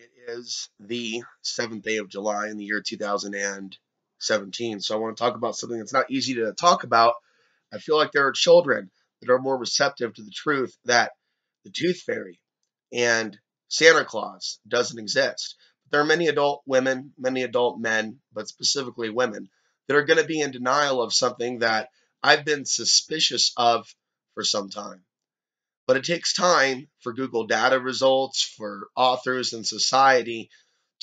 It is the 7th day of July in the year 2017. So I want to talk about something that's not easy to talk about. I feel like there are children that are more receptive to the truth that the tooth fairy and Santa Claus doesn't exist. But there are many adult women, many adult men, but specifically women, that are going to be in denial of something that I've been suspicious of for some time. But it takes time for Google data results, for authors and society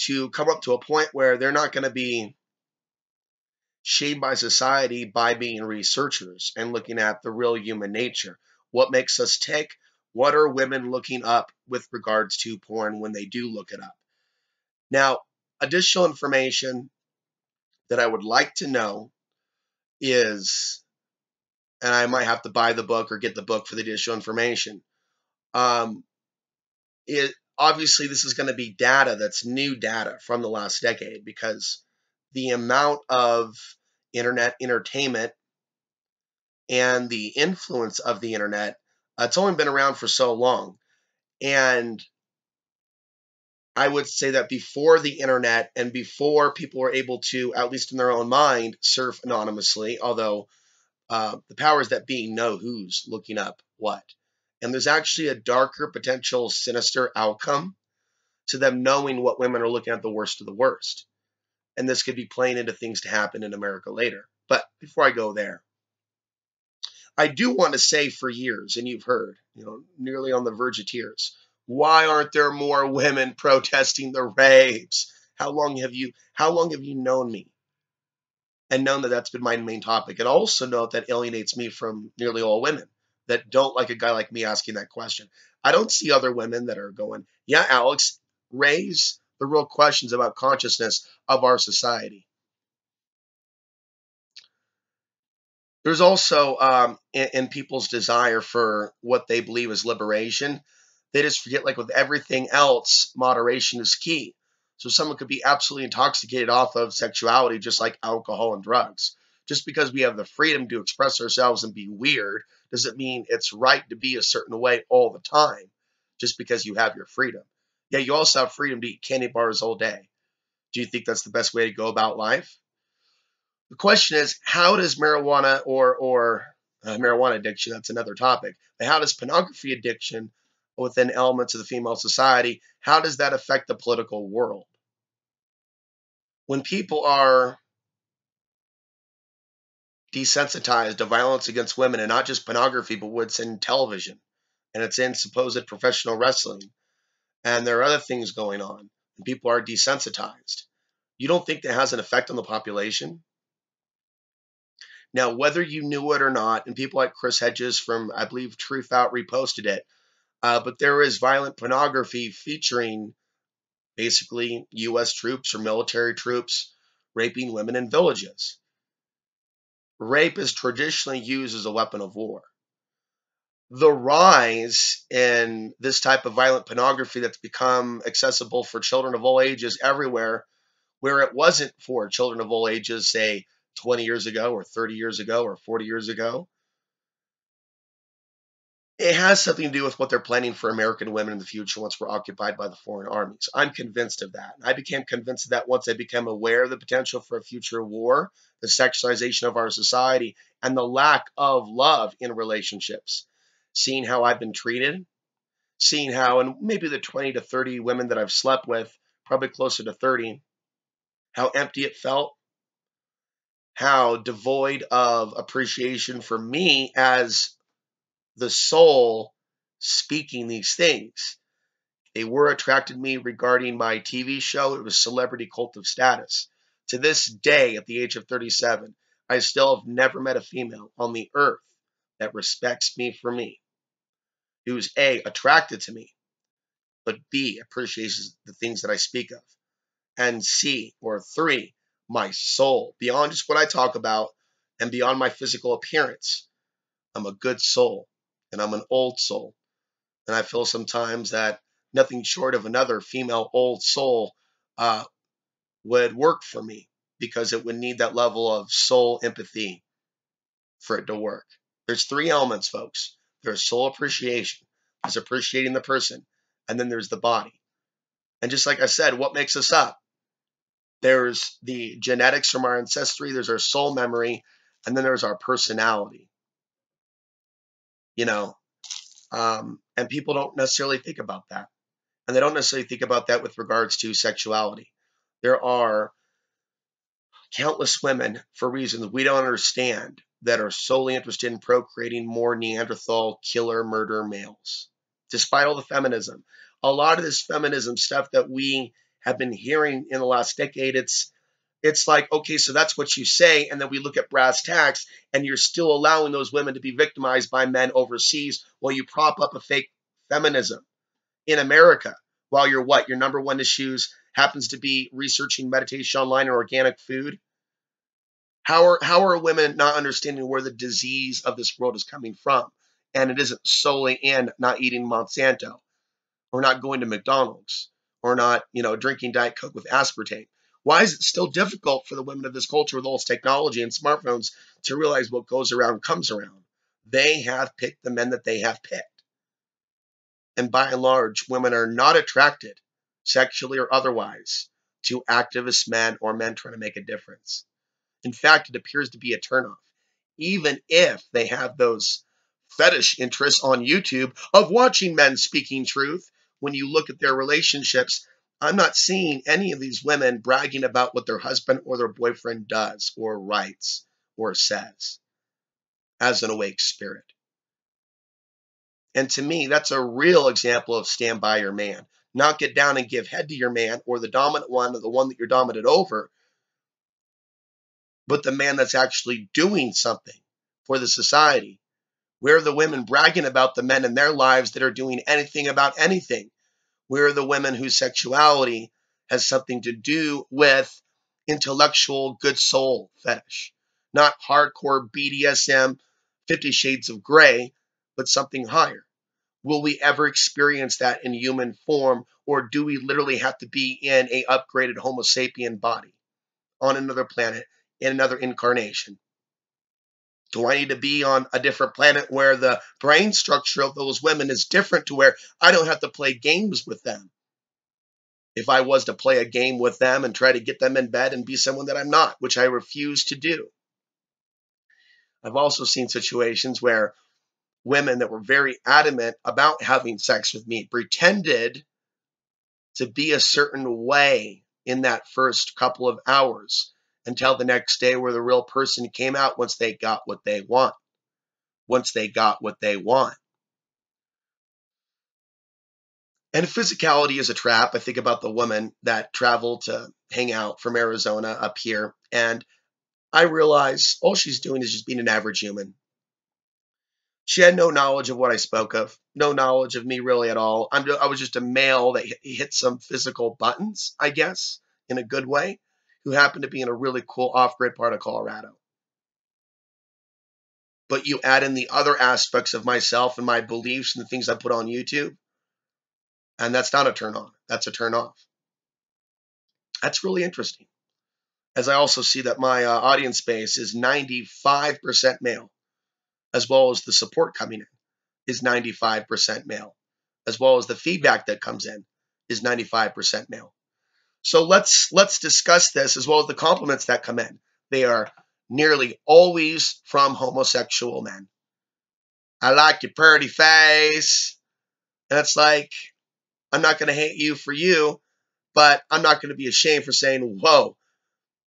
to come up to a point where they're not going to be shamed by society by being researchers and looking at the real human nature. What makes us tick? What are women looking up with regards to porn when they do look it up? Now, additional information that I would like to know is, and I might have to buy the book or get the book for the additional information. Um, it obviously this is going to be data that's new data from the last decade because the amount of internet entertainment and the influence of the internet, it's only been around for so long. And I would say that before the internet and before people were able to, at least in their own mind, surf anonymously, although the powers that be know who's looking up what. And there's actually a darker, potential, sinister outcome to them knowing what women are looking at the worst of the worst. And this could be playing into things to happen in America later. But before I go there, I do want to say for years, and you've heard, nearly on the verge of tears, why aren't there more women protesting the rapes? How long have you known me and known that that's been my main topic? And also note that alienates me from nearly all women that don't like a guy like me asking that question. I don't see other women that are going, yeah, Alex, raise the real questions about consciousness of our society. There's also in people's desire for what they believe is liberation, they just forget, like with everything else, moderation is key. So someone could be absolutely intoxicated off of sexuality, just like alcohol and drugs. Just because we have the freedom to express ourselves and be weird doesn't mean it's right to be a certain way all the time, just because you have your freedom. Yeah, you also have freedom to eat candy bars all day. Do you think that's the best way to go about life? The question is, how does marijuana or marijuana addiction, that's another topic, but how does pornography addiction within elements of the female society, how does that affect the political world? When people are desensitized to violence against women, and not just pornography, but what's in television, and it's in supposed professional wrestling, and there are other things going on, and people are desensitized, you don't think that has an effect on the population? Now, whether you knew it or not, and people like Chris Hedges from, I believe, Truth Out reposted it, but there is violent pornography featuring basically U.S. troops or military troops raping women in villages. Rape is traditionally used as a weapon of war. The rise in this type of violent pornography that's become accessible for children of all ages everywhere, where it wasn't for children of all ages, say 20 years ago or 30 years ago or 40 years ago, it has something to do with what they're planning for American women in the future once we're occupied by the foreign armies. I'm convinced of that. I became convinced of that once I became aware of the potential for a future war, the sexualization of our society, and the lack of love in relationships. Seeing how I've been treated, seeing how, and maybe the 20 to 30 women that I've slept with, probably closer to 30, how empty it felt, how devoid of appreciation for me as the soul speaking these things. They were attracted to me regarding my TV show. It was Celebrity Cult of Status. To this day, at the age of 37, I still have never met a female on the earth that respects me for me, who's A, attracted to me, but B, appreciates the things that I speak of, and C, or three, my soul, beyond just what I talk about and beyond my physical appearance. I'm a good soul, and I'm an old soul. And I feel sometimes that nothing short of another female old soul uh, would work for me because it would need that level of soul empathy for it to work. There's three elements, folks. There's soul appreciation, there's appreciating the person, and then there's the body. And just like I said, what makes us up? There's the genetics from our ancestry, there's our soul memory, and then there's our personality, you know. And people don't necessarily think about that. And they don't necessarily think about that with regards to sexuality. There are countless women, for reasons we don't understand, that are solely interested in procreating more Neanderthal killer murder males, despite all the feminism. A lot of this feminism stuff that we have been hearing in the last decade, it's like, okay, so that's what you say, and then we look at brass tacks, and you're still allowing those women to be victimized by men overseas while you prop up a fake feminism in America. While your what? Your number one issues happens to be researching meditation online or organic food. How are women not understanding where the disease of this world is coming from? And it isn't solely in not eating Monsanto or not going to McDonald's or not, drinking Diet Coke with aspartame. Why is it still difficult for the women of this culture with all this technology and smartphones to realize what goes around comes around? They have picked the men that they have picked. And by and large, women are not attracted, sexually or otherwise, to activist men or men trying to make a difference. In fact, it appears to be a turnoff, even if they have those fetish interests on YouTube of watching men speaking truth. When you look at their relationships, I'm not seeing any of these women bragging about what their husband or their boyfriend does or writes or says as an awake spirit. And to me, that's a real example of stand by your man. Not get down and give head to your man or the dominant one or the one that you're dominant over, but the man that's actually doing something for the society. Where are the women bragging about the men in their lives that are doing anything about anything? Where are the women whose sexuality has something to do with intellectual good soul fetish? Not hardcore BDSM, 50 Shades of Grey, but something higher. Will we ever experience that in human form, or do we literally have to be in a upgraded Homo sapien body on another planet in another incarnation? Do I need to be on a different planet where the brain structure of those women is different to where I don't have to play games with them? If I was to play a game with them and try to get them in bed and be someone that I'm not, which I refuse to do. I've also seen situations where women that were very adamant about having sex with me pretended to be a certain way in that first couple of hours until the next day where the real person came out once they got what they want. Once they got what they want. And physicality is a trap. I think about the woman that traveled to hang out from Arizona up here, and I realize all she's doing is just being an average human. She had no knowledge of what I spoke of, no knowledge of me really at all. I was just a male that hit some physical buttons, I guess, in a good way, who happened to be in a really cool off-grid part of Colorado. But you add in the other aspects of myself and my beliefs and the things I put on YouTube, and that's not a turn on. That's a turn off. That's really interesting. As I also see that my audience base is 95% male, as well as the support coming in is 95% male, as well as the feedback that comes in is 95% male. So let's discuss this as well as the compliments that come in. They are nearly always from homosexual men. I like your pretty face. And it's like, I'm not going to hate you for you, but I'm not going to be ashamed for saying, whoa,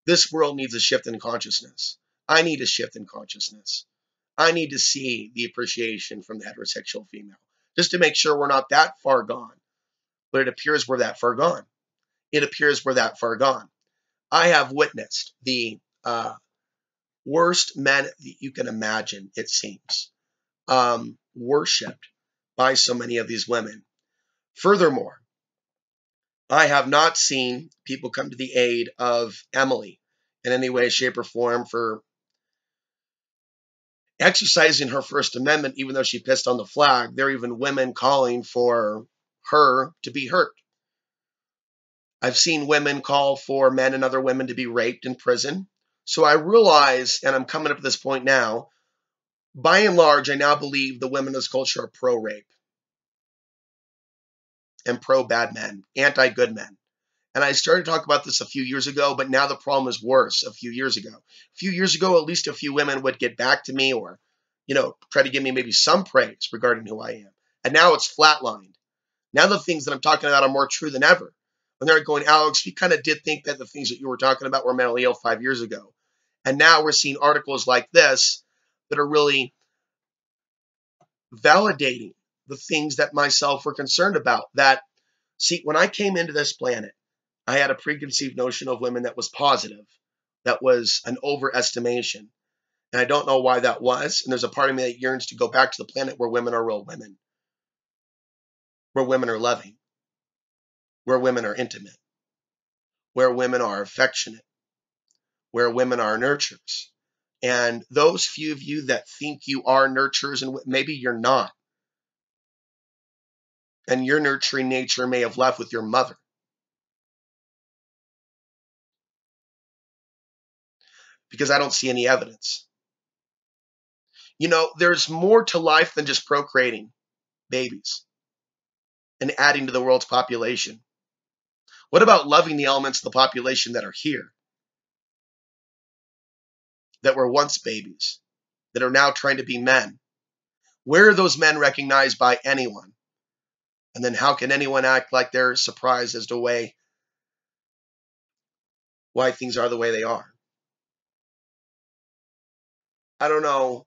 this world needs a shift in consciousness. I need a shift in consciousness. I need to see the appreciation from the heterosexual female just to make sure we're not that far gone. But it appears we're that far gone. It appears we're that far gone. I have witnessed the worst men that you can imagine, it seems, worshipped by so many of these women. Furthermore, I have not seen people come to the aid of Emily in any way, shape, or form for exercising her First Amendment, even though she pissed on the flag. There are even women calling for her to be hurt. I've seen women call for men and other women to be raped in prison. So I realize, and I'm coming up to this point now, by and large, I now believe the women of this culture are pro-rape. and pro-bad men, anti-good men. And I started to talk about this a few years ago, but now the problem is worse a few years ago. A few years ago, at least a few women would get back to me or, try to give me maybe some praise regarding who I am. And now it's flatlined. Now the things that I'm talking about are more true than ever. When they're going, Alex, we kind of did think that the things that you were talking about were mentally ill 5 years ago. And now we're seeing articles like this that are really validating the things that myself were concerned about. That, see, when I came into this planet, I had a preconceived notion of women that was positive, that was an overestimation. And I don't know why that was. And there's a part of me that yearns to go back to the planet where women are real women, where women are loving, where women are intimate, where women are affectionate, where women are nurturers. And those few of you that think you are nurturers, and maybe you're not, and your nurturing nature may have left with your mother. Because I don't see any evidence. There's more to life than just procreating babies and adding to the world's population. What about loving the elements of the population that are here, that were once babies, that are now trying to be men? Where are those men recognized by anyone? And then how can anyone act like they're surprised as to why things are the way they are? I don't know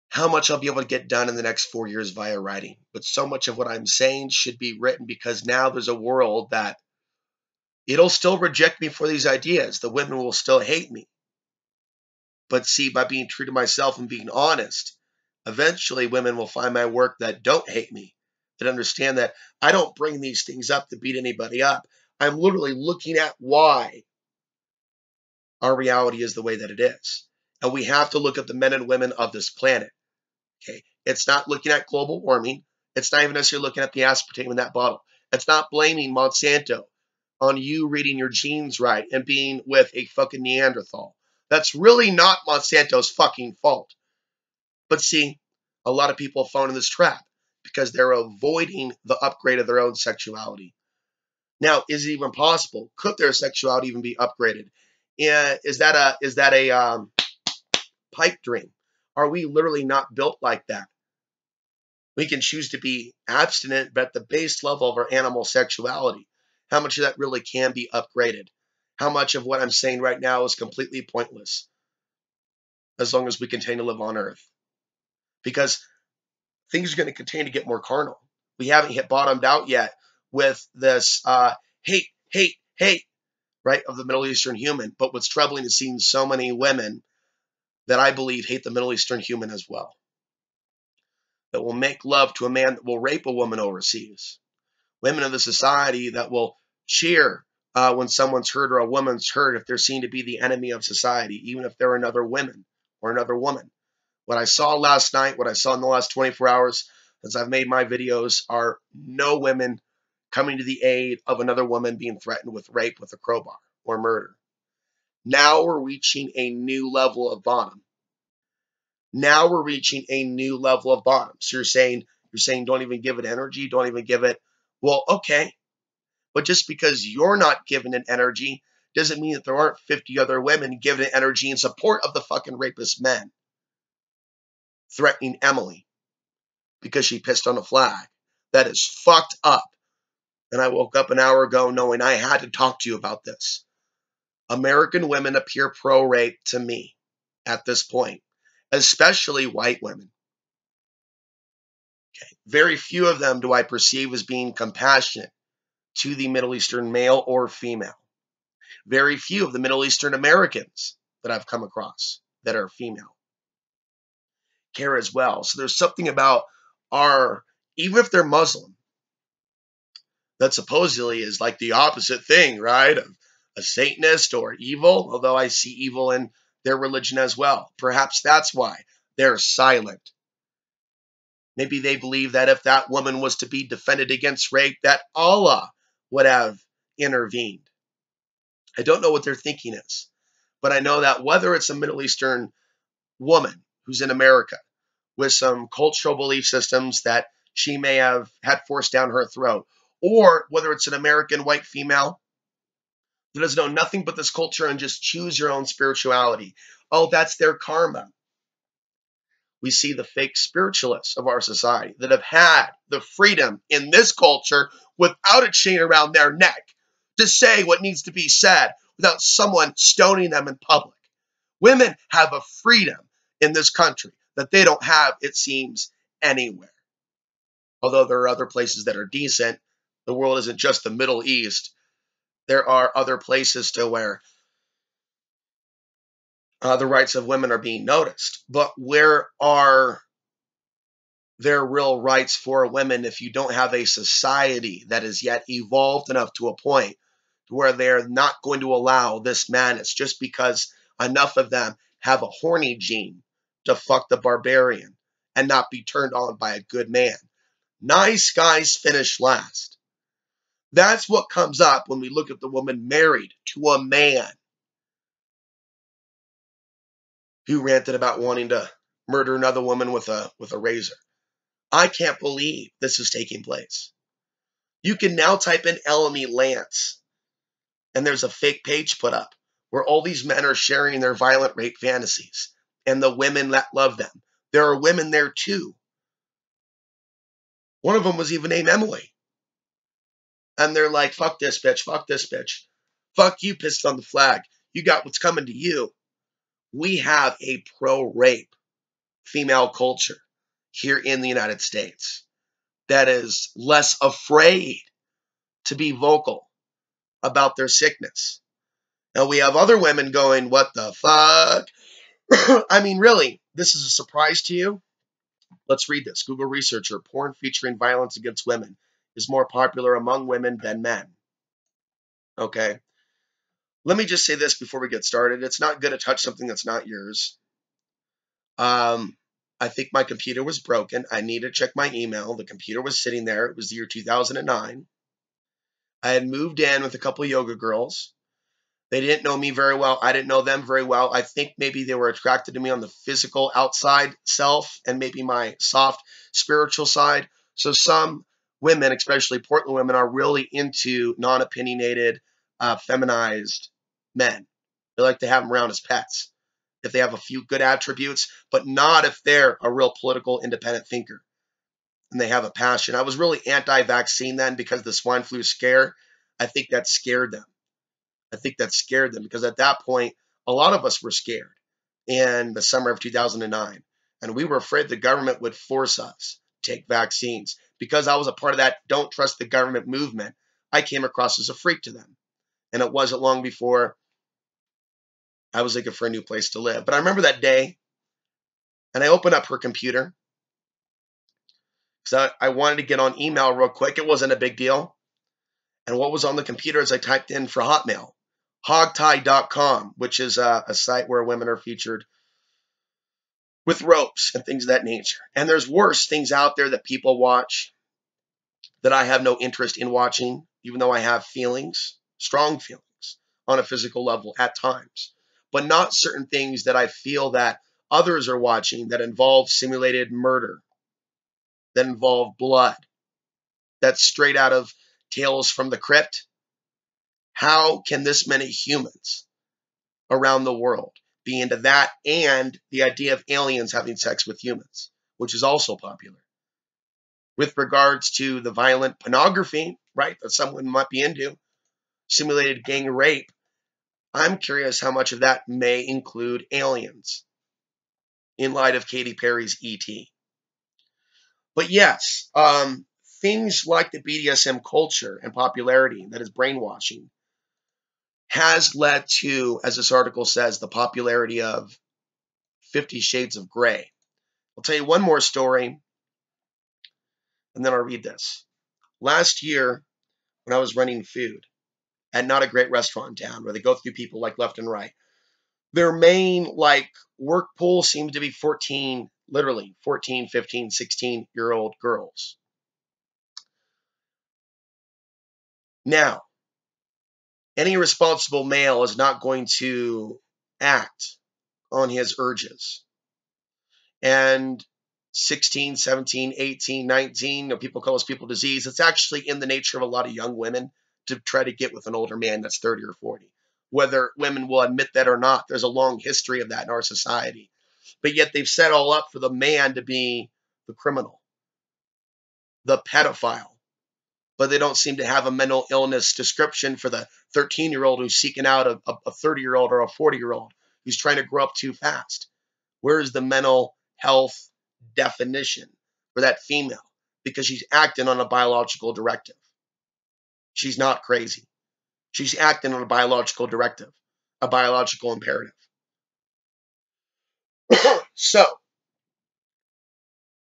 how much I'll be able to get done in the next 4 years via writing, but so much of what I'm saying should be written, because now there's a world that it'll still reject me for these ideas. The women will still hate me. But see, by being true to myself and being honest, eventually women will find my work that don't hate me, that understand that I don't bring these things up to beat anybody up. I'm literally looking at why our reality is the way that it is. And we have to look at the men and women of this planet. Okay, it's not looking at global warming. It's not even necessarily looking at the aspartame in that bottle. It's not blaming Monsanto on you reading your genes right and being with a fucking Neanderthal. That's really not Monsanto's fucking fault. But see, a lot of people fall into this trap because they're avoiding the upgrade of their own sexuality. Now, is it even possible? Could their sexuality even be upgraded? Is that a pipe dream? Are we literally not built like that? We can choose to be abstinent, but at the base level of our animal sexuality, how much of that really can be upgraded? How much of what I'm saying right now is completely pointless as long as we continue to live on Earth? Because things are going to continue to get more carnal. We haven't hit bottomed out yet with this hate, right, of the Middle Eastern human. But what's troubling is seeing so many women that I believe hate the Middle Eastern human as well, that will make love to a man that will rape a woman overseas. Women of the society that will cheer when someone's hurt or a woman's hurt if they're seen to be the enemy of society, even if they're another woman or another woman. What I saw last night, what I saw in the last 24 hours, as I've made my videos, are no women coming to the aid of another woman being threatened with rape with a crowbar or murder. Now we're reaching a new level of bottom. Now we're reaching a new level of bottom. So you're saying don't even give it energy, don't even give it. Well, okay. But just because you're not giving it energy doesn't mean that there aren't 50 other women giving it energy in support of the fucking rapist men threatening Emily because she pissed on a flag. That is fucked up. And I woke up an hour ago knowing I had to talk to you about this. American women appear pro-rape to me at this point, especially white women. Okay. Very few of them do I perceive as being compassionate to the Middle Eastern male or female. Very few of the Middle Eastern Americans that I've come across that are female care as well. So there's something about even if they're Muslim, that supposedly is like the opposite thing, right? Of a Satanist or evil, although I see evil in their religion as well. Perhaps that's why they're silent. Maybe they believe that if that woman was to be defended against rape, that Allah would have intervened. I don't know what their thinking is, but I know that whether it's a Middle Eastern woman who's in America with some cultural belief systems that she may have had forced down her throat, or whether it's an American white female that doesn't know nothing but this culture and just choose your own spirituality. Oh, that's their karma. We see the fake spiritualists of our society that have had the freedom in this culture without a chain around their neck to say what needs to be said without someone stoning them in public. Women have a freedom in this country that they don't have, it seems, anywhere. Although there are other places that are decent, the world isn't just the Middle East. There are other places to where the rights of women are being noticed. But where are their real rights for women if you don't have a society that is yet evolved enough to a point to where they're not going to allow this madness just because enough of them have a horny gene to fuck the barbarian and not be turned on by a good man. Nice guys finish last. That's what comes up when we look at the woman married to a man who ranted about wanting to murder another woman with a razor. I can't believe this is taking place. You can now type in Elamy Lance, and there's a fake page put up where all these men are sharing their violent rape fantasies and the women that love them. There are women there too. One of them was even named Emily. And they're like, fuck this bitch, fuck this bitch. Fuck you, pissed on the flag. You got what's coming to you. We have a pro-rape female culture here in the United States that is less afraid to be vocal about their sickness. Now we have other women going, what the fuck? I mean, really, this is a surprise to you? Let's read this. Google researcher, porn featuring violence against women is more popular among women than men. Okay. Let me just say this before we get started. It's not good to touch something that's not yours. I think my computer was broken. I need to check my email. The computer was sitting there. It was the year 2009. I had moved in with a couple yoga girls. They didn't know me very well. I didn't know them very well. I think maybe they were attracted to me on the physical outside self and maybe my soft spiritual side. So some women, especially Portland women, are really into non-opinionated, feminized men. They like to have them around as pets if they have a few good attributes, but not if they're a real political independent thinker and they have a passion. I was really anti-vaccine then because of the swine flu scare. I think that scared them. Because at that point, a lot of us were scared in the summer of 2009. And we were afraid the government would force us to take vaccines. Because I was a part of that don't trust the government movement, I came across as a freak to them. And it wasn't long before I was looking for a new place to live. But I remember that day, and I opened up her computer because I wanted to get on email real quick. It wasn't a big deal. And what was on the computer as I typed in for Hotmail? Hogtie.com, which is a site where women are featured with ropes and things of that nature. And there's worse things out there that people watch that I have no interest in watching, even though I have feelings, strong feelings on a physical level at times, but not certain things that I feel that others are watching that involve simulated murder, that involve blood, that's straight out of Tales from the Crypt. How can this many humans around the world be into that and the idea of aliens having sex with humans, which is also popular? With regards to the violent pornography, right, that someone might be into, simulated gang rape, I'm curious how much of that may include aliens in light of Katy Perry's E.T. But yes, things like the BDSM culture and popularity that is brainwashing has led to, as this article says, the popularity of 50 Shades of Grey. I'll tell you one more story, and then I'll read this. Last year, when I was running food at not a great restaurant in town where they go through people like left and right, their main work pool seems to be 14, literally 14, 15, 16-year-old girls. Now, any responsible male is not going to act on his urges. And 16, 17, 18, 19. You know, people call us people disease. It's actually in the nature of a lot of young women to try to get with an older man that's 30 or 40. Whether women will admit that or not, there's a long history of that in our society. But yet they've set all up for the man to be the criminal, the pedophile. But they don't seem to have a mental illness description for the 13-year-old who's seeking out a 30-year-old or a 40-year-old who's trying to grow up too fast. Where is the mental health definition for that female? Because she's acting on a biological directive. She's not crazy. She's acting on a biological directive, a biological imperative. So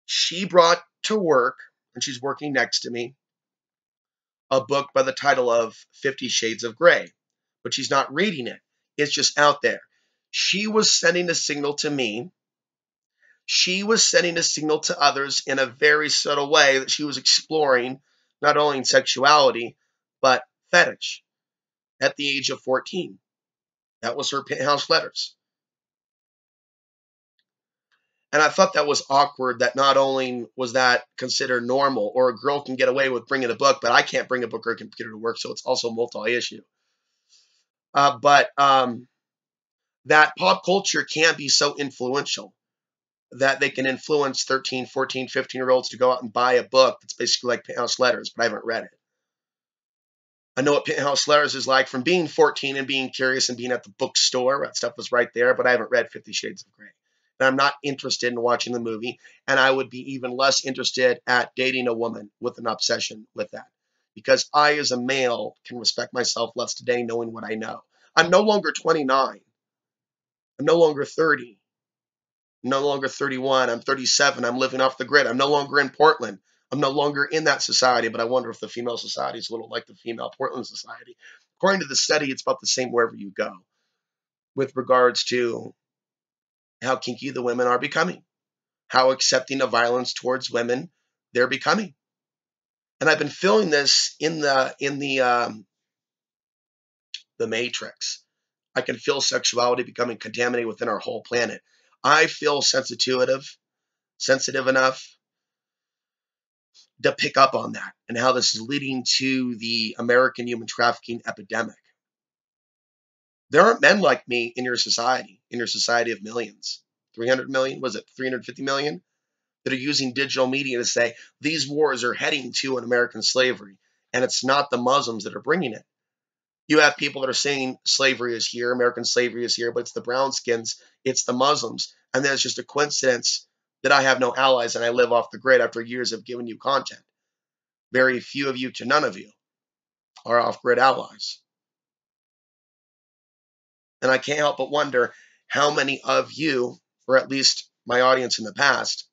she brought to work, and she's working next to me, a book by the title of 50 Shades of Grey, but she's not reading it. It's just out there. She was sending a signal to me. She was sending a signal to others in a very subtle way that she was exploring not only in sexuality, but fetish at the age of 14. That was her penthouse letters. And I thought that was awkward that not only was that considered normal, or a girl can get away with bringing a book, but I can't bring a book or a computer to work, so it's also multi-issue. But that pop culture can be so influential that they can influence 13, 14, 15-year-olds to go out and buy a book that's basically like Penthouse Letters, but I haven't read it. I know what Penthouse Letters is like from being 14 and being curious and being at the bookstore. That stuff was right there, but I haven't read 50 Shades of Grey. And I'm not interested in watching the movie, and I would be even less interested at dating a woman with an obsession with that. Because I, as a male, can respect myself less today knowing what I know. I'm no longer 29. I'm no longer 30. I'm no longer 31. I'm 37. I'm living off the grid. I'm no longer in Portland. I'm no longer in that society, but I wonder if the female society is a little like the female Portland society. According to the study, it's about the same wherever you go with regards to how kinky the women are becoming, how accepting of violence towards women they're becoming. And I've been feeling this in the Matrix. I can feel sexuality becoming contaminated within our whole planet. I feel sensitive enough to pick up on that and how this is leading to the American human trafficking epidemic. There aren't men like me in your society of millions. 300 million, was it 350 million? That are using digital media to say these wars are heading to an American slavery, and it's not the Muslims that are bringing it. You have people that are saying slavery is here, American slavery is here, but it's the brown skins, it's the Muslims, and then it's just a coincidence that I have no allies and I live off the grid after years of giving you content. Very few of you to none of you are off-grid allies. And I can't help but wonder how many of you, or at least my audience in the past,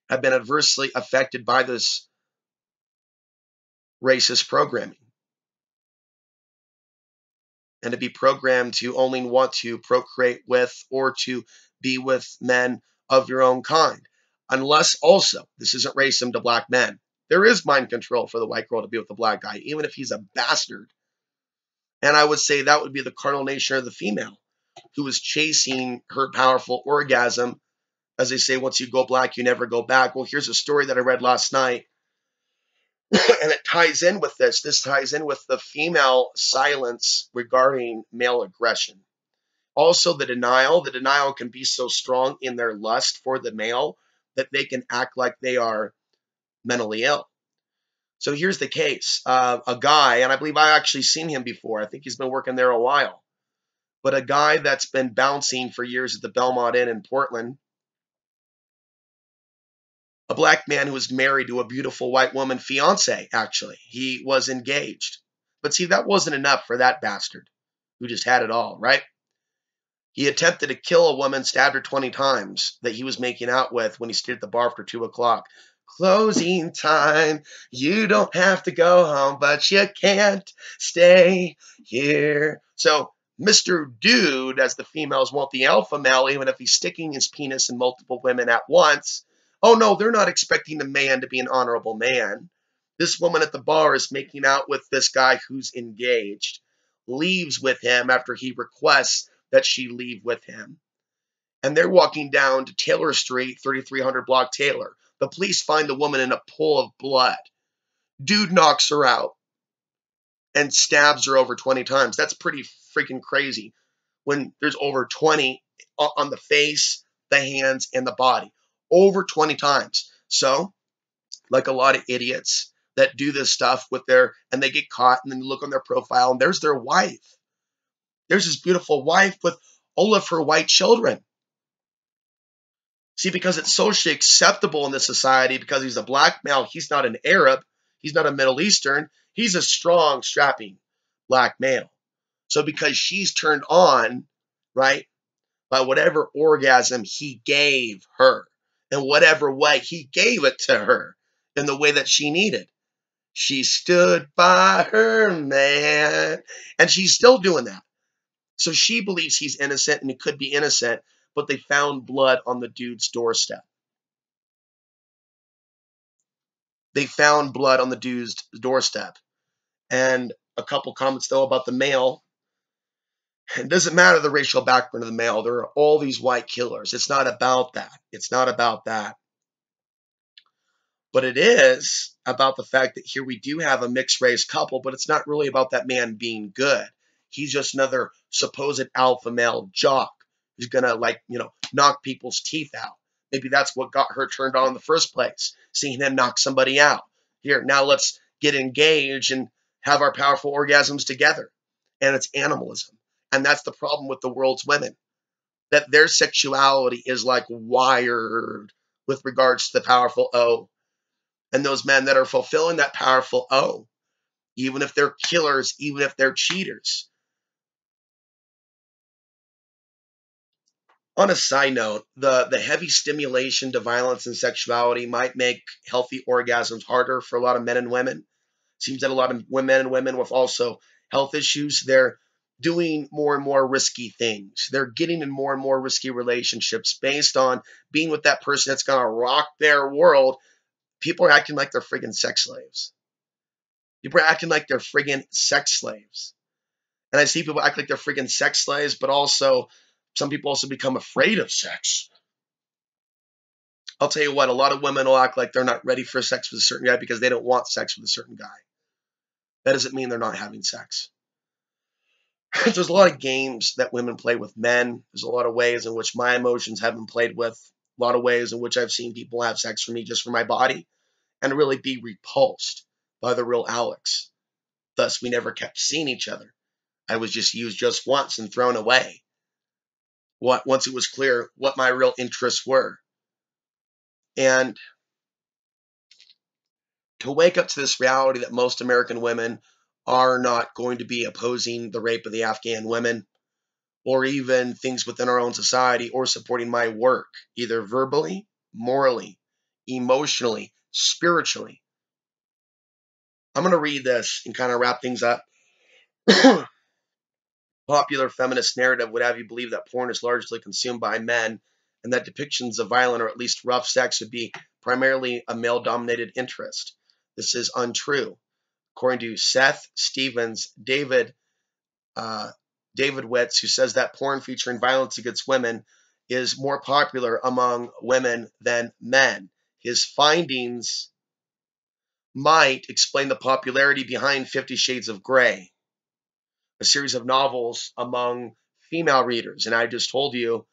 have been adversely affected by this racist programming. And to be programmed to only want to procreate with or to be with men of your own kind. Unless also, this isn't racism to black men. There is mind control for the white girl to be with the black guy, even if he's a bastard. And I would say that would be the carnal nature of the female who is chasing her powerful orgasm. As they say, once you go black, you never go back. Well, here's a story that I read last night. And it ties in with this. This ties in with the female silence regarding male aggression. Also, the denial. The denial can be so strong in their lust for the male that they can act like they are mentally ill. So here's the case. A guy, and I believe I've actually seen him before. I think he's been working there a while. But a guy that's been bouncing for years at the Belmont Inn in Portland, a black man who was married to a beautiful white woman, fiance, actually. He was engaged. But see, that wasn't enough for that bastard who just had it all, right? He attempted to kill a woman, stabbed her 20 times, that he was making out with when he stayed at the bar after 2 o'clock. Closing time. You don't have to go home, but you can't stay here. So Mr. Dude, as the females want the alpha male, even if he's sticking his penis in multiple women at once, oh no, they're not expecting the man to be an honorable man. This woman at the bar is making out with this guy who's engaged, leaves with him after he requests that she leave with him. And they're walking down to Taylor Street, 3300 block Taylor. The police find the woman in a pool of blood. Dude knocks her out and stabs her over 20 times. That's pretty freaking crazy when there's over 20 on the face, the hands, and the body. Over 20 times. So, like a lot of idiots that do this stuff and they get caught, and then you look on their profile and there's their wife. There's his beautiful wife with all of her white children. See, because it's socially acceptable in this society, because he's a black male, he's not an Arab, he's not a Middle Eastern, he's a strong, strapping black male. So because she's turned on, right, by whatever orgasm he gave her, in whatever way he gave it to her, in the way that she needed. She stood by her man, and she's still doing that. So she believes he's innocent, and he could be innocent, but they found blood on the dude's doorstep. They found blood on the dude's doorstep. And a couple comments, though, about the male. It doesn't matter the racial background of the male. There are all these white killers. It's not about that. It's not about that. But it is about the fact that here we do have a mixed race couple, but it's not really about that man being good. He's just another supposed alpha male jock who's going to, knock people's teeth out. Maybe that's what got her turned on in the first place, seeing him knock somebody out. Here, now let's get engaged and have our powerful orgasms together. And it's animalism. And that's the problem with the world's women, that their sexuality is like wired with regards to the powerful O. And those men that are fulfilling that powerful O, even if they're killers, even if they're cheaters. On a side note, the heavy stimulation to violence and sexuality might make healthy orgasms harder for a lot of men and women. Seems that a lot of men and women with also health issues, they're doing more and more risky things. They're getting in more and more risky relationships based on being with that person that's going to rock their world. People are acting like they're friggin' sex slaves. People are acting like they're friggin' sex slaves. And I see people act like they're friggin' sex slaves, but also some people also become afraid of sex. I'll tell you what, a lot of women will act like they're not ready for sex with a certain guy because they don't want sex with a certain guy. That doesn't mean they're not having sex. There's a lot of games that women play with men. There's a lot of ways in which my emotions have been played with. A lot of ways in which I've seen people have sex for me just for my body and really be repulsed by the real Alex. Thus, we never kept seeing each other. I was just used just once and thrown away. Once it was clear what my real interests were. And to wake up to this reality that most American women are not going to be opposing the rape of the Afghan women, or even things within our own society, or supporting my work, either verbally, morally, emotionally, spiritually. I'm going to read this and kind of wrap things up. Popular feminist narrative would have you believe that porn is largely consumed by men and that depictions of violent or at least rough sex would be primarily a male-dominated interest. This is untrue. According to Seth Stevens, David Witz, who says that porn featuring violence against women is more popular among women than men. His findings might explain the popularity behind 50 Shades of Grey, a series of novels among female readers. And I just told you,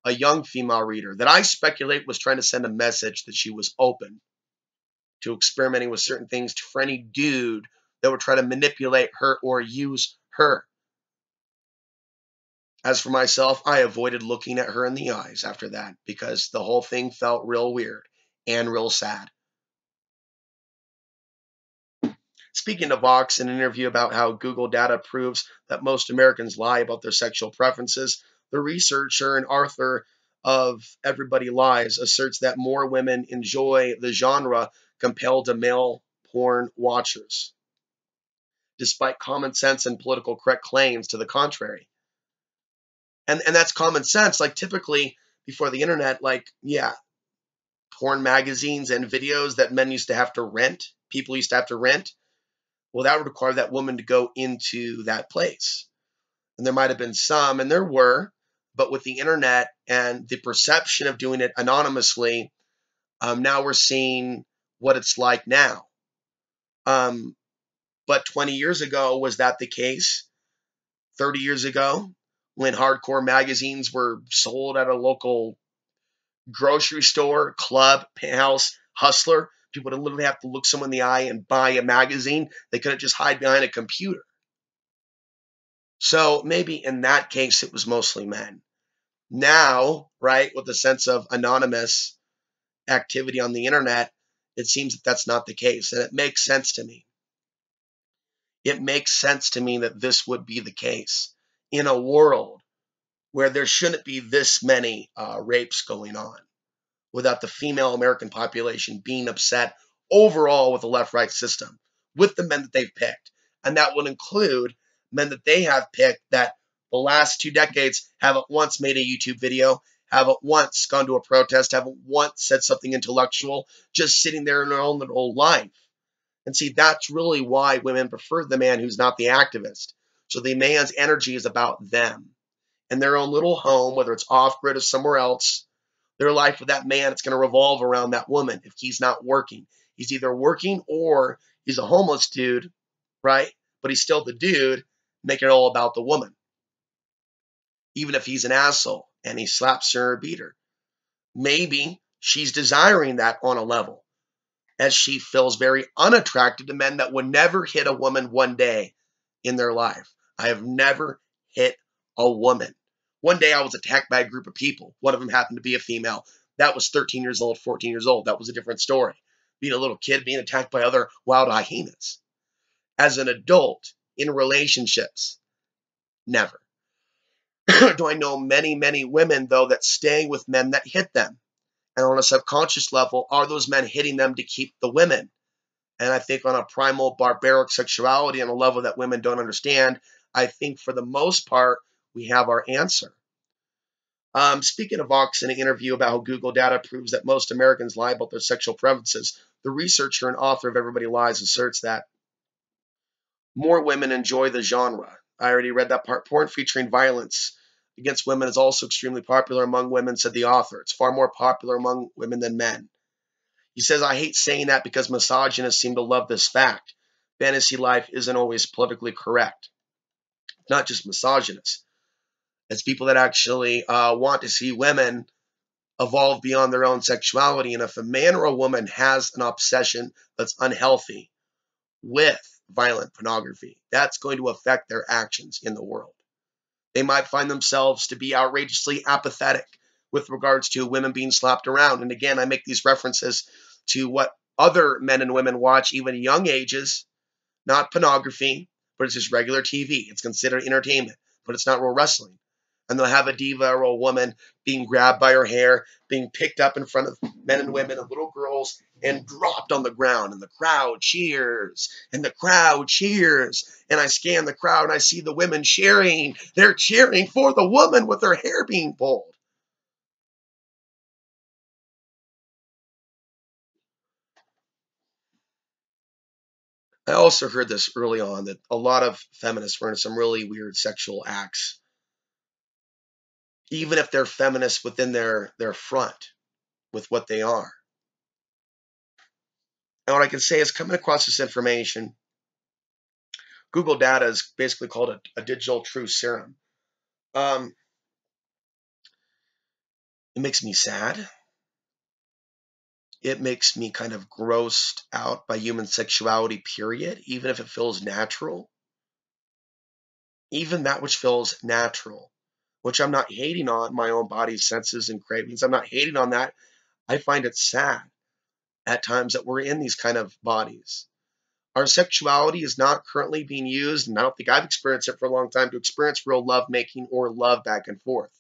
a young female reader that I speculate was trying to send a message that she was open to experimenting with certain things for any dude that would try to manipulate her or use her. As for myself, I avoided looking at her in the eyes after that because the whole thing felt real weird and real sad. Speaking of Vox, in an interview about how Google data proves that most Americans lie about their sexual preferences, the researcher and author of Everybody Lies asserts that more women enjoy the genre compared to male porn watchers, despite common sense and political correct claims to the contrary. And that's common sense. Like typically before the internet, porn magazines and videos that men used to have to rent, people used to have to rent. Well, that would require that woman to go into that place. And there might have been some, and there were, But with the internet and the perception of doing it anonymously, now we're seeing what it's like now. But 20 years ago, was that the case? 30 years ago, when hardcore magazines were sold at a local grocery store, club, penthouse, hustler, people would literally have to look someone in the eye and buy a magazine. They couldn't just hide behind a computer. So maybe in that case, it was mostly men. Now, right, with the sense of anonymous activity on the internet, it seems that that's not the case. And it makes sense to me. It makes sense to me that this would be the case in a world where there shouldn't be this many rapes going on, without the female American population being upset overall with the left-right system, with the men that they've picked. And that will include men that they have picked that the last 2 decades haven't once made a YouTube video, haven't once gone to a protest, haven't once said something intellectual, just sitting there in their own little life. And see, that's really why women prefer the man who's not the activist. So the man's energy is about them and their own little home, whether it's off-grid or somewhere else. Their life with that man, it's going to revolve around that woman if he's not working. He's either working or he's a homeless dude, right? But he's still the dude, making it all about the woman. Even if he's an asshole and he slaps her or beat her. Maybe she's desiring that on a level, as she feels very unattracted to men that would never hit a woman one day in their life. I have never hit a woman. One day I was attacked by a group of people. One of them happened to be a female. That was 13 years old, 14 years old. That was a different story. Being a little kid, being attacked by other wild hyenas. As an adult, in relationships, never. Do I know many, many women, though, that stay with men that hit them? And on a subconscious level, are those men hitting them to keep the women? And I think on a primal barbaric sexuality on a level that women don't understand, I think for the most part, we have our answer. Speaking of Vox, in an interview about how Google data proves that most Americans lie about their sexual preferences, the researcher and author of Everybody Lies asserts that more women enjoy the genre. I already read that part. Porn featuring violence against women is also extremely popular among women, said the author. It's far more popular among women than men. He says, I hate saying that because misogynists seem to love this fact. Fantasy life isn't always politically correct. Not just misogynists. It's people that actually want to see women evolve beyond their own sexuality. And if a man or a woman has an obsession that's unhealthy with violent pornography, that's going to affect their actions in the world. They might find themselves to be outrageously apathetic with regards to women being slapped around. And again, I make these references to what other men and women watch, even at young ages, not pornography, but it's just regular TV. It's considered entertainment, but it's not real wrestling. And they'll have a diva or a woman being grabbed by her hair, being picked up in front of men and women and little girls and dropped on the ground. And the crowd cheers, and the crowd cheers. And I scan the crowd and I see the women cheering. They're cheering for the woman with her hair being pulled. I also heard this early on that a lot of feminists were in some really weird sexual acts, even if they're feminists within their front with what they are. And what I can say is, coming across this information, Google data is basically called a digital truth serum. It makes me sad. It makes me kind of grossed out by human sexuality, period, even if it feels natural. Even that which feels natural, which I'm not hating on my own body's senses and cravings. I'm not hating on that. I find it sad at times that we're in these kind of bodies. Our sexuality is not currently being used, and I don't think I've experienced it for a long time, to experience real love making or love back and forth.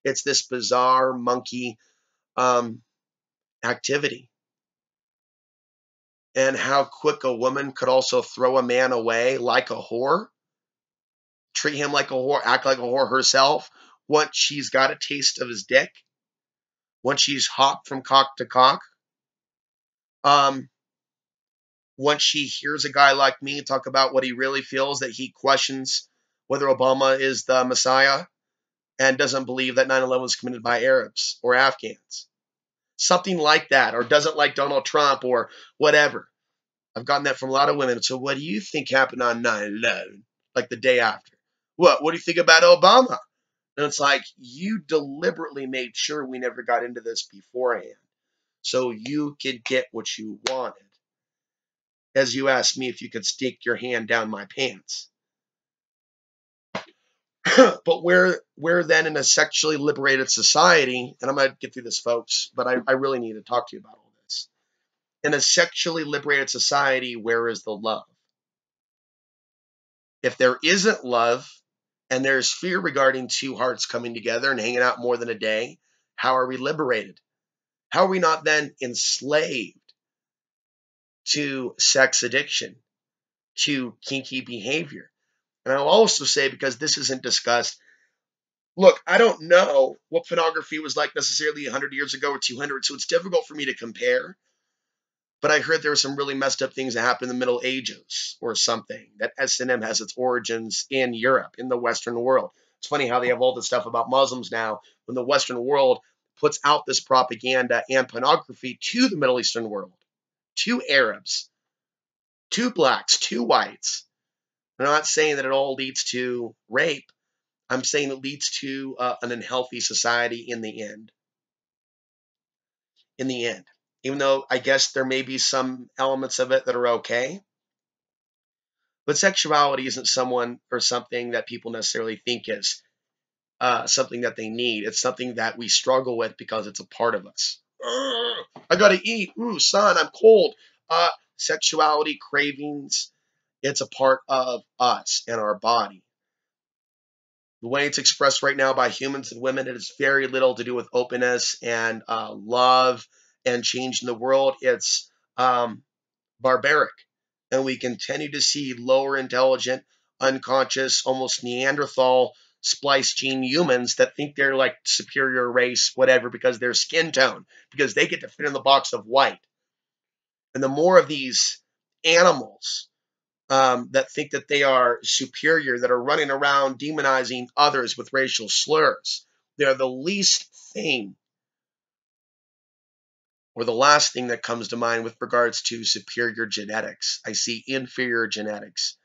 It's this bizarre monkey activity. And how quick a woman could also throw a man away like a whore, treat him like a whore, act like a whore herself, once she's got a taste of his dick, once she's hopped from cock to cock. Once she hears a guy like me talk about what he really feels, that he questions whether Obama is the Messiah, and doesn't believe that 9/11 was committed by Arabs or Afghans. Something like that, or doesn't like Donald Trump or whatever. I've gotten that from a lot of women. So what do you think happened on 9/11? Like the day after. What do you think about Obama? And it's like, you deliberately made sure we never got into this beforehand so you could get what you wanted. As you asked me if you could stick your hand down my pants. But we're then in a sexually liberated society, and I'm going to get through this, folks, but I really need to talk to you about all this. In a sexually liberated society, where is the love? If there isn't love, and there's fear regarding two hearts coming together and hanging out more than a day, how are we liberated? How are we not then enslaved to sex addiction, to kinky behavior? And I'll also say, because this isn't discussed, look, I don't know what pornography was like necessarily 100 years ago or 200, so it's difficult for me to compare. But I heard there were some really messed up things that happened in the Middle Ages or something, that S&M has its origins in Europe, in the Western world. It's funny how they have all this stuff about Muslims now when the Western world puts out this propaganda and pornography to the Middle Eastern world, to Arabs, to blacks, to whites. I'm not saying that it all leads to rape. I'm saying it leads to an unhealthy society in the end. In the end. Even though I guess there may be some elements of it that are okay. But sexuality isn't someone or something that people necessarily think is something that they need. It's something that we struggle with because it's a part of us. I gotta eat. Ooh, son, I'm cold. Sexuality, cravings, it's a part of us and our body. The way it's expressed right now by humans and women, it has very little to do with openness and love and change in the world. It's barbaric. And we continue to see lower intelligent, unconscious, almost Neanderthal splice gene humans that think they're like superior race, whatever, because their skin tone, because they get to fit in the box of white. And the more of these animals that think that they are superior, that are running around demonizing others with racial slurs, they're the least thing or the last thing that comes to mind with regards to superior genetics. I see inferior genetics.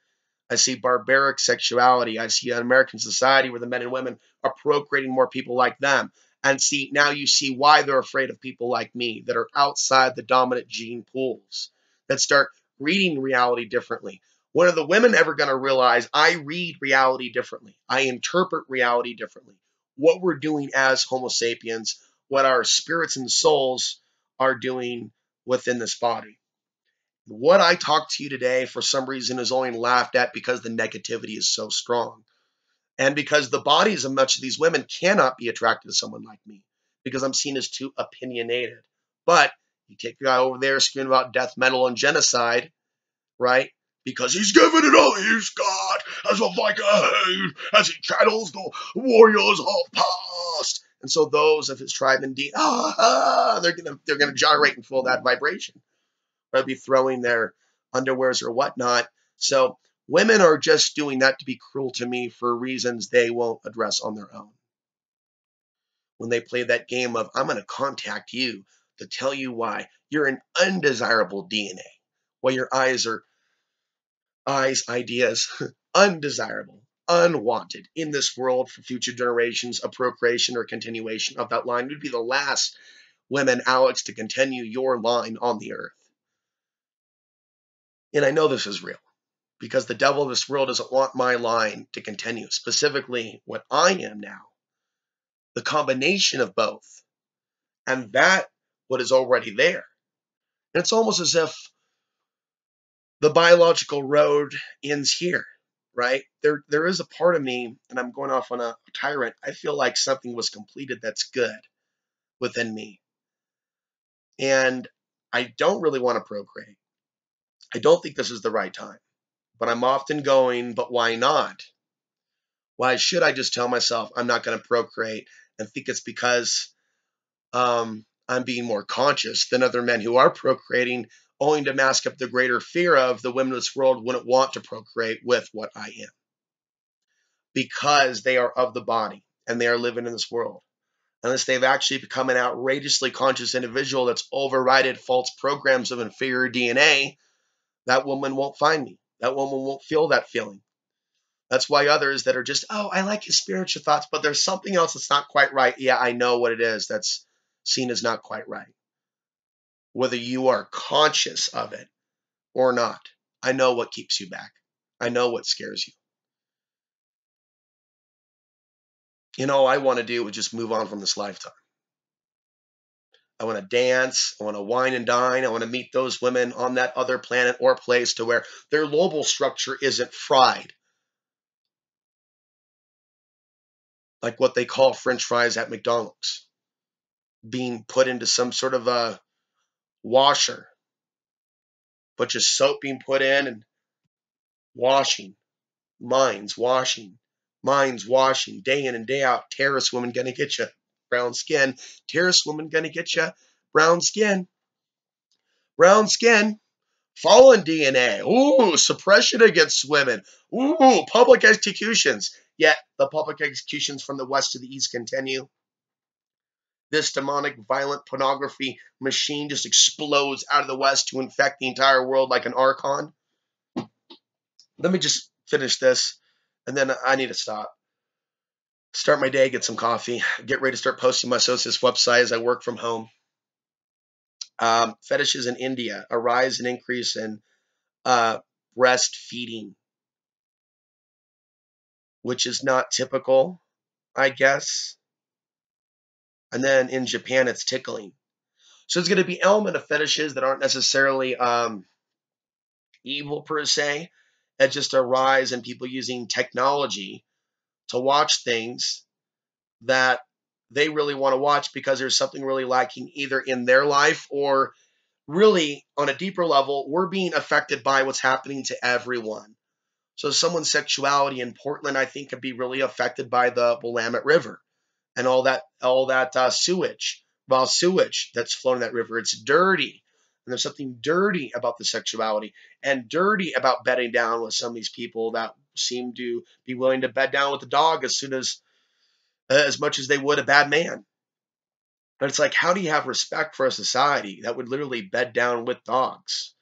I see barbaric sexuality. I see an American society where the men and women are procreating more people like them. And see, now you see why they're afraid of people like me that are outside the dominant gene pools, that start reading reality differently. When are the women ever going to realize I read reality differently? I interpret reality differently. What we're doing as Homo sapiens, what our spirits and souls are doing within this body. What I talk to you today, for some reason, is only laughed at because the negativity is so strong. And because the bodies of much of these women cannot be attracted to someone like me because I'm seen as too opinionated. But you take the guy over there screaming about death metal and genocide, right? Because he's giving it all he's got as a Viking, as he channels the warriors of past. And so those of his tribe indeed, they're gonna gyrate and feel that vibration. They'll be throwing their underwears or whatnot. So women are just doing that to be cruel to me for reasons they won't address on their own. When they play that game of, I'm going to contact you to tell you why you're an undesirable DNA, why your ideas, undesirable, unwanted in this world for future generations, a procreation or continuation of that line. You'd be the last women, Alex, to continue your line on the earth. And I know this is real because the devil of this world doesn't want my line to continue, specifically what I am now, the combination of both, and that what is already there. And it's almost as if the biological road ends here, right? There is a part of me, and I'm going off on a tyrant, I feel like something was completed that's good within me. And I don't really want to procreate. I don't think this is the right time. But I'm often going, but why not? Why should I just tell myself I'm not going to procreate and think it's because I'm being more conscious than other men who are procreating, owing to mask up the greater fear of the women of this world wouldn't want to procreate with what I am because they are of the body. and they are living in this world. Unless they've actually become an outrageously conscious individual that's overridden false programs of inferior DNA, that woman won't find me. That woman won't feel that feeling. That's why others that are just, oh, I like his spiritual thoughts, but there's something else that's not quite right. Yeah, I know what it is that's seen as not quite right. Whether you are conscious of it or not, I know what keeps you back. I know what scares you. All I want to do is just move on from this lifetime. I want to dance. I want to wine and dine. I want to meet those women on that other planet or place to where their global structure isn't fried. Like what they call French fries at McDonald's, being put into some sort of a washer, bunch of soap being put in and washing, minds washing, day in and day out. Terrorist woman gonna get you, brown skin. Terrorist woman gonna get you, brown skin. Brown skin. Fallen DNA. Ooh, suppression against women. Ooh, public executions. Yet the public executions from the west to the east continue. This demonic, violent pornography machine just explodes out of the west to infect the entire world like an archon. Let me just finish this, and then I need to stop. Start my day, get some coffee, get ready to start posting my Socius website as I work from home. Fetishes in India, a rise and increase in breastfeeding, which is not typical, I guess. And then in Japan, it's tickling. So it's going to be element of fetishes that aren't necessarily evil per se. It's just a rise in people using technology to watch things that they really want to watch because there's something really lacking either in their life or really on a deeper level, we're being affected by what's happening to everyone. So someone's sexuality in Portland, I think, could be really affected by the Willamette River and all that sewage, raw sewage that's flowing in that river. It's dirty. And there's something dirty about the sexuality and dirty about bedding down with some of these people that seem to be willing to bed down with the dog as much as they would a bad man. But it's like, how do you have respect for a society that would literally bed down with dogs,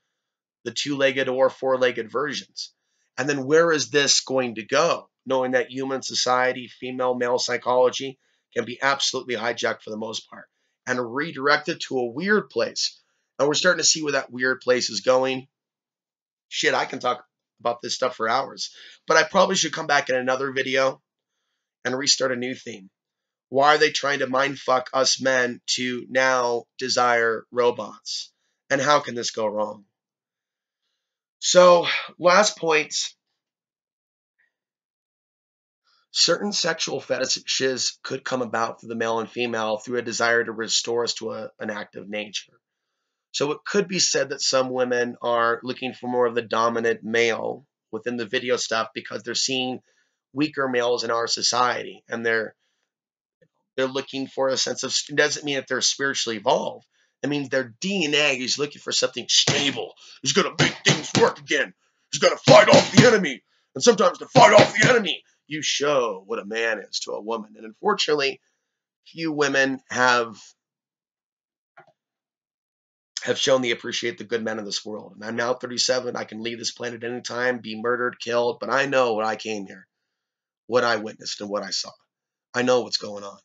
the two-legged or four-legged versions? And then where is this going to go? Knowing that human society, female, male psychology can be absolutely hijacked for the most part and redirected to a weird place. And we're starting to see where that weird place is going. Shit, I can talk about this stuff for hours, but I probably should come back in another video and restart a new theme. Why are they trying to mindfuck us men to now desire robots? And how can this go wrong? So, last point. Certain sexual fetishes could come about for the male and female through a desire to restore us to an active nature. So it could be said that some women are looking for more of the dominant male within the video stuff because they're seeing weaker males in our society, and they're looking for a sense of. It doesn't mean that they're spiritually evolved. It means their DNA is looking for something stable. Who's going to make things work again. Who's going to fight off the enemy. And sometimes to fight off the enemy, you show what a man is to a woman. And unfortunately, few women have shown they appreciate the good men of this world. And I'm now 37. I can leave this planet anytime, be murdered, killed. But I know what I came here, what I witnessed, and what I saw. I know what's going on.